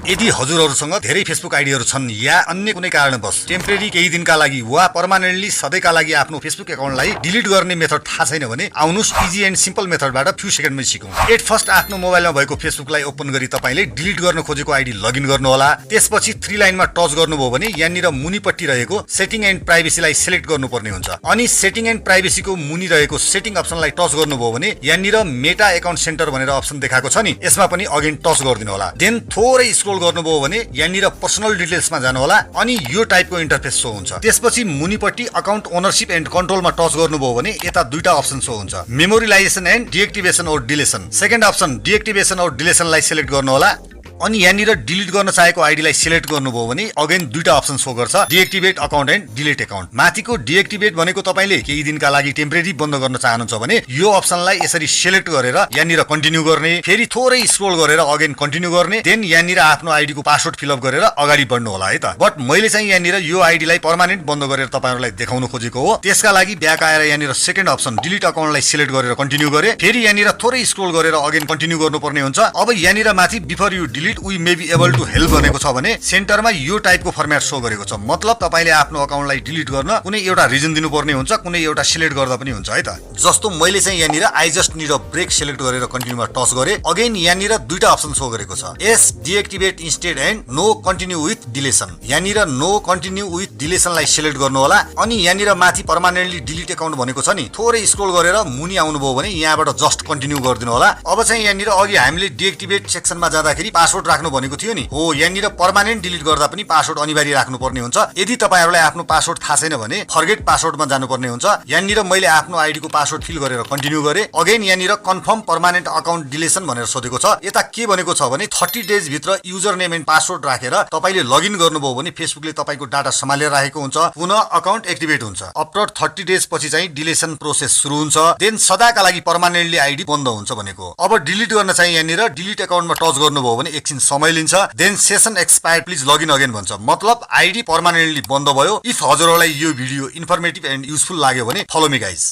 यदि हजुरहरुसँग धेरै फेसबुक आइडीहरु छन् या अन्य कुनै कारणवश टेम्परेरी केही दिनका लागि वा पर्मानेन्टली सधैँका लागि आफ्नो फेसबुक एकाउन्टलाई डिलिट गर्ने मेथड थाहा छैन भने आउनुस् इजी एन्ड सिम्पल मेथडबाट फ्यु सेकेन्डमै सिकौं। एट फर्स्ट आफ्नो मोबाइलमा भएको फेसबुकलाई ओपन गरी तपाईले डिलिट गर्न खोजेको आइडी लगइन गर्नु होला। त्यसपछि 3 लाइनमा टच गर्नुभयो भने यहाँनिर मुनिपट्टि रहेको सेटिङ एन्ड प्राइभेसीलाई सिलेक्ट गर्नुपर्ने हुन्छ। अनि सेटिङ एन्ड प्राइभेसीको मुनि रहेको सेटिङ अप्सनलाई टच गर्नुभयो भने यहाँनिर मेटा एकाउन्ट सेन्टर भनेर अप्सन देखाएको छ नि, यसमा पनि अगेन टच गर्दिनु होला। देन थोरै स्क्रोल गर्नुभयो भने यहाँनिर पर्सनल डिटेल्समा जानु होला अनि यो टाइपको इन्टरफेस शो हुन्छ। त्यसपछि मुनिपट्टि अकाउन्ट ओनरशिप एन्ड कन्ट्रोलमा टच गर्नुभयो भने यता दुईटा अप्सन शो हुन्छ, मेमोरिलाइजेसन एन्ड डिएक्टिभेसन और डिलेसन। सेकेन्ड अप्सन डिएक्टिभेसन और डिलेसनलाई सिलेक्ट गर्नु होला। अनि यहाँनिर डिलिट गर्न चाहेको आइडीलाई सिलेक्ट गर्नुभयो भने अगेन दुईटा अप्सन शो गर्छ, deactivate account and delete account. माथिको डिएक्टिभेट भनेको तपाईले केही दिनका लागि टेम्परेरी बन्द गर्न चाहनुहुन्छ भने यो अप्सनलाई यसरी सिलेक्ट गरेर यहाँनिर कन्टिन्यू गर्ने, फेरि थोरै स्क्रोल गरेर अगेन कन्टिन्यू गर्ने, देन यहाँनिर आफ्नो आइडीको पासवर्ड फिलअप गरेर अगाडि बढ्नु होला है त। बट मैले चाहिँ यहाँनिर यो आइडीलाई पर्मानेन्ट बन्द गरेर तपाईहरुलाई देखाउन खोजेको हो। त्यसका लागि ब्याक आएर यहाँनिर सेकेन्ड अप्सन डिलिट अकाउन्टलाई सिलेक्ट गरेर कन्टिन्यू गरे, फेरि यहाँनिर थोरै स्क्रोल गरेर अगेन कन्टिन्यू गर्नुपर्ने हुन्छ। अब यहाँनिर माथि before you delete we may be able to help भनेको छ भने सेन्टरमा यो टाइपको फर्म्याट शो गरेको छ। मतलब तपाईले आफ्नो अकाउन्टलाई डिलिट गर्न कुनै एउटा रिजन दिनुपर्ने हुन्छ, कुनै एउटा सिलेक्ट गर्दा पनि हुन्छ है त। जस्तो मैले चाहिँ यहाँनिर I just need a break select गरेर कन्टिन्यूमा टच गरे, अगेन यहाँनिर दुईटा अप्सन शो गरेको छ, as deactivate instead and no continue with deletion. यहाँनिर नो कन्टिन्यू विथ डिलेसनलाई सिलेक्ट गर्नु होला। अनि यहाँनिर माथि पर्मानेन्टली डिलिट अकाउन्ट भनेको छ नि, थोरै स्क्रोल गरेर मुनि आउनुभयो भने यहाँबाट जस्ट कन्टिन्यू गरिदिनु होला। अब चाहिँ यहाँनिर अघि हामीले डिएक्टिभेट सेक्सनमा जाँदाखेरि पासवर्ड राख्नु भनेको थियो नि, हो यहाँनिर पर्मानेन्ट डिलिट गर्दा पनि पासवर्ड अनिवार्य राख्नु पर्ने हुन्छ। यदि तपाईहरुलाई आफ्नो पासवर्ड थाहा छैन भने फर्गेट पासवर्डमा जानुपर्ने हुन्छ। यहाँनिर मैले आफ्नो आइडीको पासवर्ड फिल गरेर कन्टिन्यू गरे, अगेन यहाँनिर कन्फर्म पर्मानेन्ट अकाउन्ट डिलेसन भनेर सोधेको छ। यता के भनेको छ भने 30 डेज भित्र युजर नेम एन्ड पासवर्ड राखेर तपाईले लगइन गर्नुभयो भने फेसबुकले तपाईको डाटा सम्हालेर राखेको हुन्छ, पुनः अकाउन्ट एक्टिभेट हुन्छ। आफ्टर 30 डेज पछि चाहिँ डिलेसन प्रोसेस सुरु हुन्छ, देन सदाका लागि पर्मानेन्टली आइडी बन्द हुन्छ भनेको। अब डिलिट गर्न चाहिँ यहाँनिर डिलिट अकाउन्टमा टच गर्नुभयो भने एकछिन समय लिन्छ, then session expired please login again भन्छ। मतलब आइडी पर्मानेन्टली बन्द भयो। इफ हजुरहरुलाई यो भिडियो इन्फर्मेटिभ एन्ड युजफुल लाग्यो भने फलो मी गाइज।